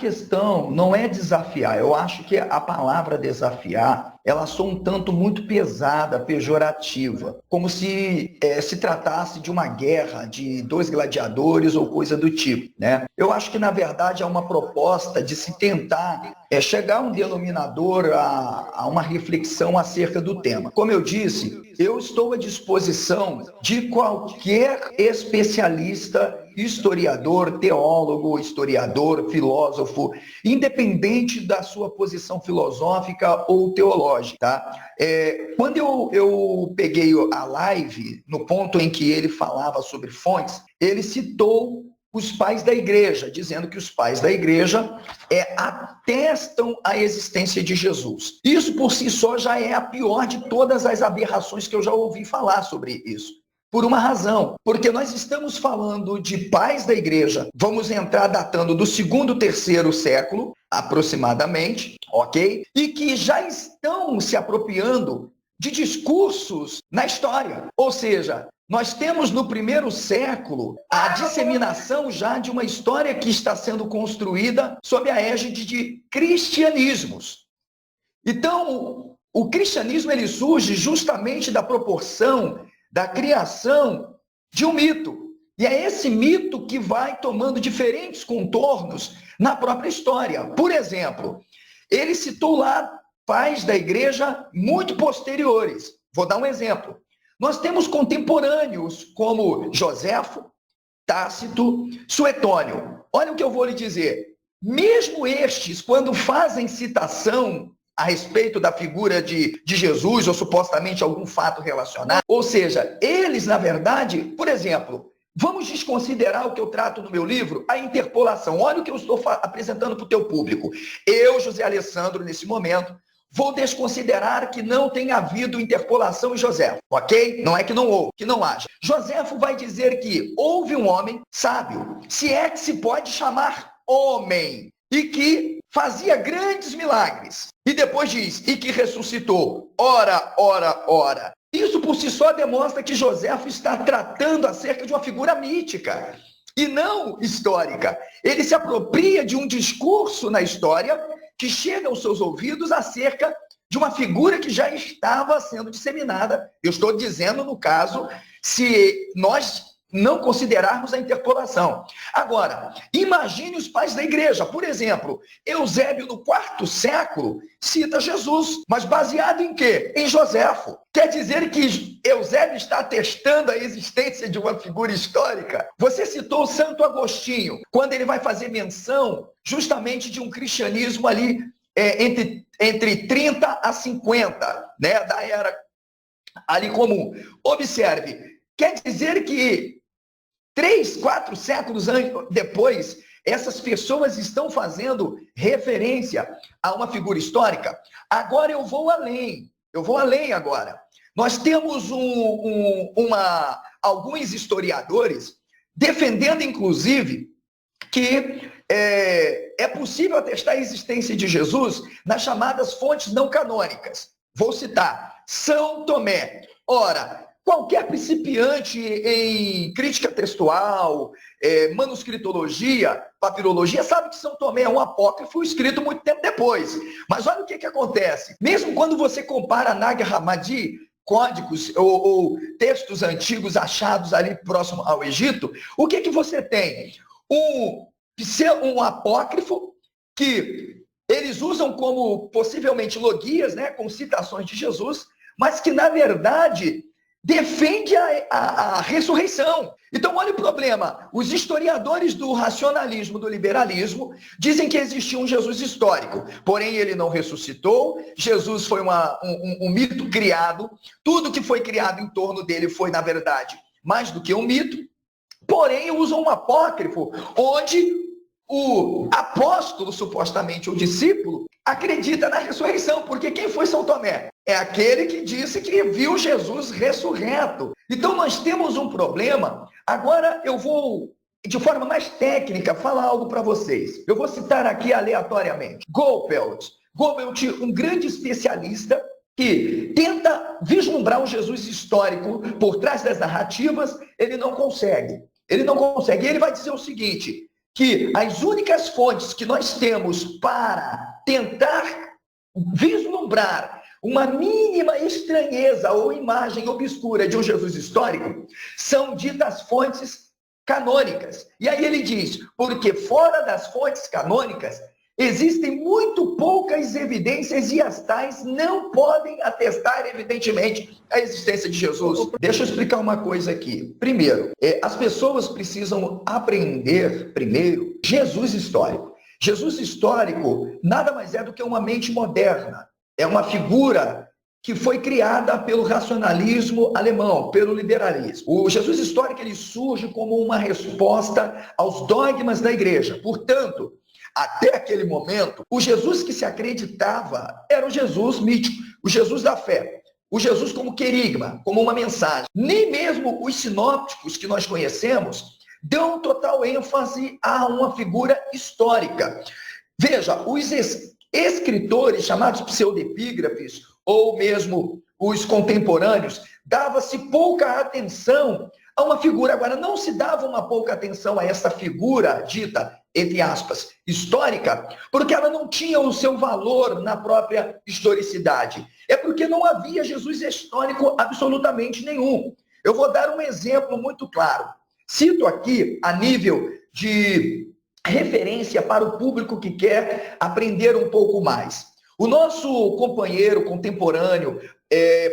questão não é desafiar. Eu acho que a palavra desafiar, ela soa um tanto muito pesada, pejorativa, como se tratasse de uma guerra de dois gladiadores ou coisa do tipo, né? Eu acho que, na verdade, é uma proposta de se tentar chegar a um denominador, a uma reflexão acerca do tema. Como eu disse, eu estou à disposição de qualquer especialista, historiador, teólogo, historiador, filósofo, independente da sua posição filosófica ou teológica. Tá? Quando eu peguei a live, no ponto em que ele falava sobre fontes, ele citou os pais da igreja, dizendo que os pais da igreja atestam a existência de Jesus. Isso por si só já é a pior de todas as aberrações que eu já ouvi falar sobre isso. Por uma razão, porque nós estamos falando de pais da igreja, vamos entrar datando do 2º, 3º século, aproximadamente, ok? E que já estão se apropriando de discursos na história. Ou seja, nós temos no 1º século a disseminação já de uma história que está sendo construída sob a égide de cristianismos. Então, o cristianismo ele surge justamente da proporção da criação de um mito. E é esse mito que vai tomando diferentes contornos na própria história. Por exemplo, ele citou lá pais da igreja muito posteriores. Vou dar um exemplo. Nós temos contemporâneos como Joséfo, Tácito, Suetônio. Olha o que eu vou lhe dizer. Mesmo estes, quando fazem citação a respeito da figura de Jesus, ou supostamente algum fato relacionado, ou seja, eles, na verdade, por exemplo, vamos desconsiderar o que eu trato no meu livro, a interpolação. Olha o que eu estou apresentando para o teu público. Eu, José Alessandro, nesse momento, vou desconsiderar que não tenha havido interpolação em Joséfo, ok? Não é que não houve, que não haja. Joséfo vai dizer que houve um homem sábio, se é que se pode chamar homem, e que fazia grandes milagres. E depois diz, e que ressuscitou. Ora, ora, ora. Isso por si só demonstra que Joséfo está tratando acerca de uma figura mítica e não histórica. Ele se apropria de um discurso na história que chega aos seus ouvidos acerca de uma figura que já estava sendo disseminada. Eu estou dizendo, no caso, se nós não considerarmos a interpolação. Agora, imagine os pais da igreja. Por exemplo, Eusébio, no 4º século, cita Jesus, mas baseado em quê? Em Joséfo. Quer dizer que Eusébio está atestando a existência de uma figura histórica? Você citou Santo Agostinho, quando ele vai fazer menção justamente de um cristianismo ali entre 30 a 50, né, da era ali comum. Observe, quer dizer que 3, 4 séculos depois, essas pessoas estão fazendo referência a uma figura histórica. Agora eu vou além agora. Nós temos alguns historiadores defendendo, inclusive, que é possível atestar a existência de Jesus nas chamadas fontes não canônicas. Vou citar São Tomé. Ora, qualquer principiante em crítica textual, manuscritologia, papirologia, sabe que São Tomé é um apócrifo escrito muito tempo depois. Mas olha o que acontece. Mesmo quando você compara Nag Hammadi, códigos ou textos antigos achados ali próximo ao Egito, o que você tem? Um apócrifo que eles usam como possivelmente logias, né, com citações de Jesus, mas que, na verdade, defende a ressurreição. Então, olha o problema. Os historiadores do racionalismo, do liberalismo, dizem que existia um Jesus histórico, porém ele não ressuscitou. Jesus foi um mito criado. Tudo que foi criado em torno dele foi, na verdade, mais do que um mito. Porém, usam um apócrifo, onde o apóstolo, supostamente o discípulo, acredita na ressurreição, porque quem foi São Tomé? É aquele que disse que viu Jesus ressurreto. Então nós temos um problema. Agora eu vou, de forma mais técnica, falar algo para vocês. Eu vou citar aqui aleatoriamente. Goldbelt, um grande especialista que tenta vislumbrar um Jesus histórico por trás das narrativas, ele não consegue. Ele vai dizer o seguinte: que as únicas fontes que nós temos para tentar vislumbrar uma mínima estranheza ou imagem obscura de um Jesus histórico são ditas fontes canônicas. E aí ele diz, porque fora das fontes canônicas existem muito poucas evidências e as tais não podem atestar, evidentemente, a existência de Jesus. Deixa eu explicar uma coisa aqui. Primeiro, as pessoas precisam aprender, primeiro, Jesus histórico. Jesus histórico nada mais é do que uma mente moderna. É uma figura que foi criada pelo racionalismo alemão, pelo liberalismo. O Jesus histórico ele surge como uma resposta aos dogmas da igreja. Portanto, até aquele momento, o Jesus que se acreditava era o Jesus mítico, o Jesus da fé, o Jesus como querigma, como uma mensagem. Nem mesmo os sinópticos que nós conhecemos dão total ênfase a uma figura histórica. Veja, os escritores chamados pseudepígrafes, ou mesmo os contemporâneos, dava-se pouca atenção a uma figura. Agora, não se dava uma pouca atenção a essa figura dita, entre aspas, histórica, porque ela não tinha o seu valor na própria historicidade. É porque não havia Jesus histórico absolutamente nenhum. Eu vou dar um exemplo muito claro. Cito aqui, a nível de referência para o público que quer aprender um pouco mais. O nosso companheiro contemporâneo,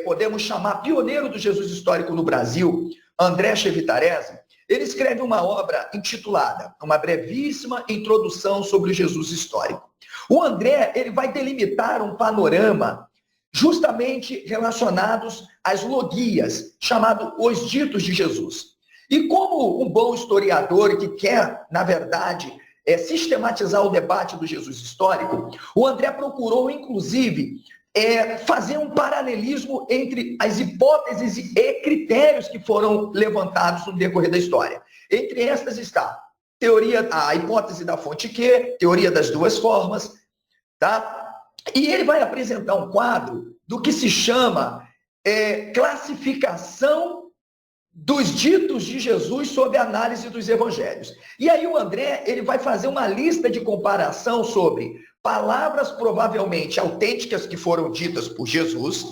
podemos chamar pioneiro do Jesus histórico no Brasil, André Chevitarese, ele escreve uma obra intitulada Uma Brevíssima Introdução sobre o Jesus Histórico. O André ele vai delimitar um panorama justamente relacionados às logias, chamado Os Ditos de Jesus. E como um bom historiador que quer, na verdade, sistematizar o debate do Jesus histórico, o André procurou, inclusive, fazer um paralelismo entre as hipóteses e critérios que foram levantados no decorrer da história. Entre estas está a hipótese da fonte Q, teoria das duas formas, tá? E ele vai apresentar um quadro do que se chama classificação dos ditos de Jesus sob a análise dos evangelhos. E aí o André ele vai fazer uma lista de comparação sobre palavras provavelmente autênticas que foram ditas por Jesus.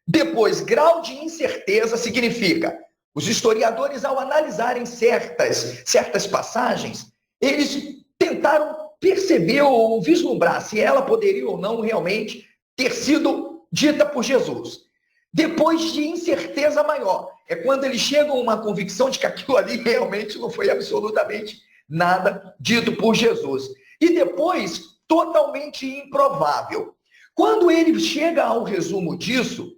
Depois, grau de incerteza significa, os historiadores ao analisarem certas passagens, eles tentaram perceber ou vislumbrar se ela poderia ou não realmente ter sido dita por Jesus. Depois de incerteza maior, é quando eles chegam a uma convicção de que aquilo ali realmente não foi absolutamente nada dito por Jesus. E depois, totalmente improvável. Quando ele chega ao resumo disso,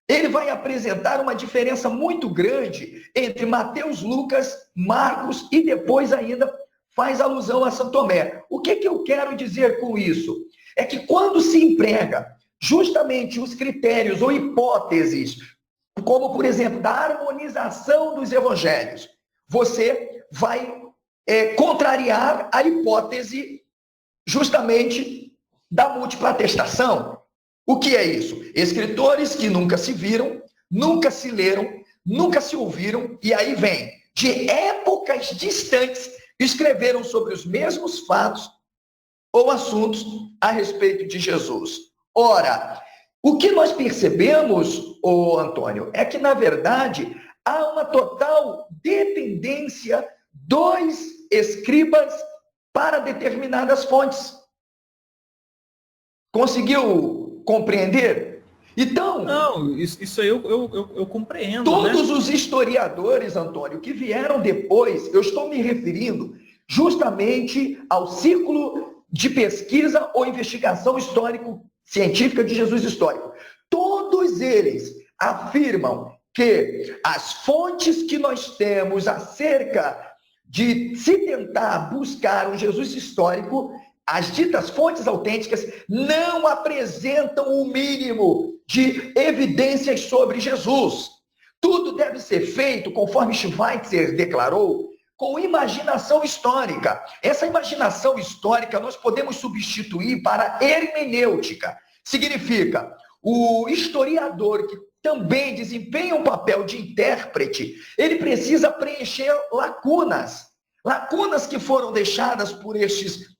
ele vai apresentar uma diferença muito grande entre Mateus, Lucas, Marcos e depois ainda faz alusão a São Tomé. O que eu quero dizer com isso? É que quando se emprega justamente os critérios ou hipóteses, como, por exemplo, da harmonização dos evangelhos, você vai contrariar a hipótese justamente da múltipla atestação. O que é isso? Escritores que nunca se viram, nunca se leram, nunca se ouviram, e aí vem, de épocas distantes, escreveram sobre os mesmos fatos ou assuntos a respeito de Jesus. Ora, o que nós percebemos, Antônio, é que, na verdade, há uma total dependência dos escribas para determinadas fontes. Conseguiu compreender? Então... Não, isso aí eu compreendo. Todos os historiadores, Antônio, que vieram depois, eu estou me referindo justamente ao ciclo de pesquisa ou investigação histórico-científica de Jesus histórico. Todos eles afirmam que as fontes que nós temos acerca de se tentar buscar um Jesus histórico, as ditas fontes autênticas, não apresentam o mínimo de evidências sobre Jesus. Tudo deve ser feito, conforme Schweitzer declarou, com imaginação histórica. Essa imaginação histórica nós podemos substituir para hermenêutica. Significa, o historiador que também desempenha um papel de intérprete, ele precisa preencher lacunas. lacunas que foram deixadas por estes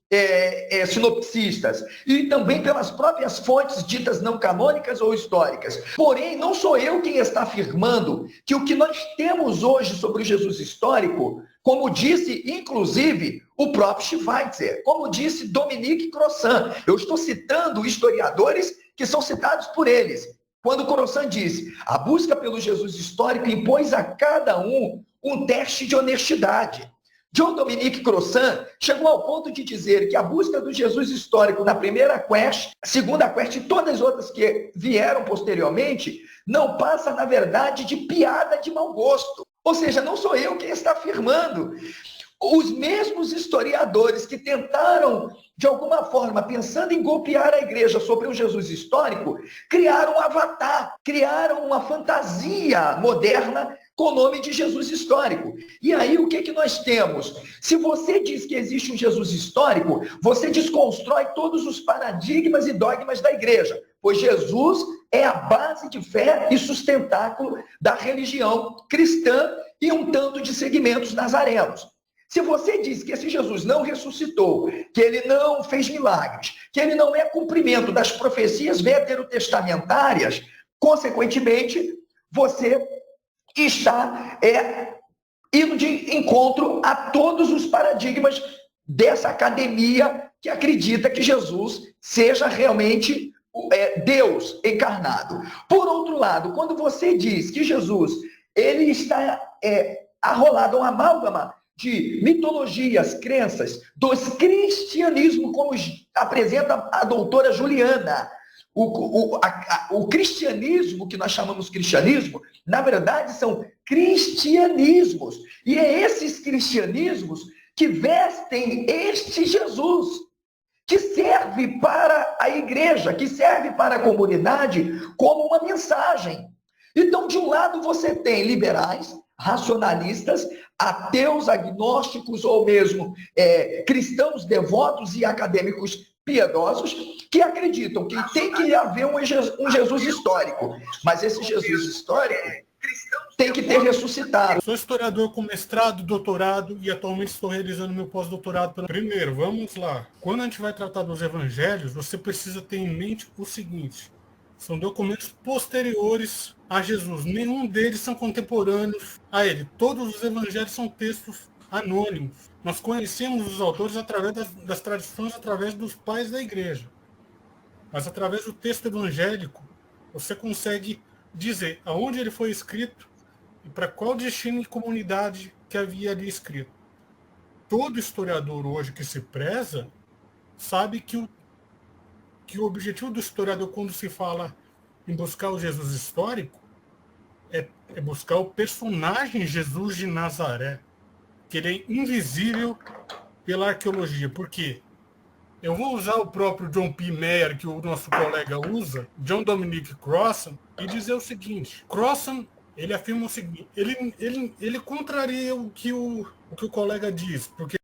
sinopsistas e também pelas próprias fontes ditas não canônicas ou históricas. Porém, não sou eu quem está afirmando que o que nós temos hoje sobre o Jesus histórico, como disse, inclusive, o próprio Schweitzer, como disse Dominique Crossan. Eu estou citando historiadores que são citados por eles. Quando Crossan disse, a busca pelo Jesus histórico impôs a cada um teste de honestidade. John Dominique Crossan chegou ao ponto de dizer que a busca do Jesus histórico na primeira quest, segunda quest e todas as outras que vieram posteriormente, não passa, na verdade, de piada de mau gosto. Ou seja, não sou eu quem está afirmando. Os mesmos historiadores que tentaram, de alguma forma, pensando em golpear a igreja sobre o Jesus histórico, criaram um avatar, criaram uma fantasia moderna com o nome de Jesus histórico. E aí, o que nós temos? Se você diz que existe um Jesus histórico, você desconstrói todos os paradigmas e dogmas da igreja, pois Jesus é a base de fé e sustentáculo da religião cristã e um tanto de segmentos nazarenos. Se você diz que esse Jesus não ressuscitou, que ele não fez milagres, que ele não é cumprimento das profecias veterotestamentárias, consequentemente, você está indo de encontro a todos os paradigmas dessa academia que acredita que Jesus seja realmente Deus encarnado. Por outro lado, quando você diz que Jesus ele está arrolado a uma amálgama de mitologias, crenças, dos cristianismo, como apresenta a doutora Juliana, o cristianismo, que nós chamamos cristianismo, na verdade são cristianismos. E é esses cristianismos que vestem este Jesus, que serve para a igreja, que serve para a comunidade como uma mensagem. Então, de um lado, você tem liberais, racionalistas, ateus, agnósticos ou mesmo cristãos devotos e acadêmicos piedosos que acreditam que tem que haver um Jesus histórico, mas esse Jesus histórico tem que ter ressuscitado. Sou historiador com mestrado, doutorado e atualmente estou realizando meu pós-doutorado. Primeiro, vamos lá. Quando a gente vai tratar dos evangelhos, você precisa ter em mente o seguinte: são documentos posteriores a Jesus. Nenhum deles são contemporâneos a ele. Todos os evangelhos são textos anônimos. Nós conhecemos os autores através das tradições, através dos pais da igreja. Mas através do texto evangélico, você consegue dizer aonde ele foi escrito e para qual destino e comunidade que havia ali escrito. Todo historiador hoje que se preza sabe que o objetivo do historiador, quando se fala em buscar o Jesus histórico, é buscar o personagem Jesus de Nazaré, que ele é invisível pela arqueologia. Por quê? Eu vou usar o próprio John P. Meyer, que o nosso colega usa, John Dominique Crossan, e dizer o seguinte: Crossan, ele afirma o seguinte, ele contraria o que o colega diz, porque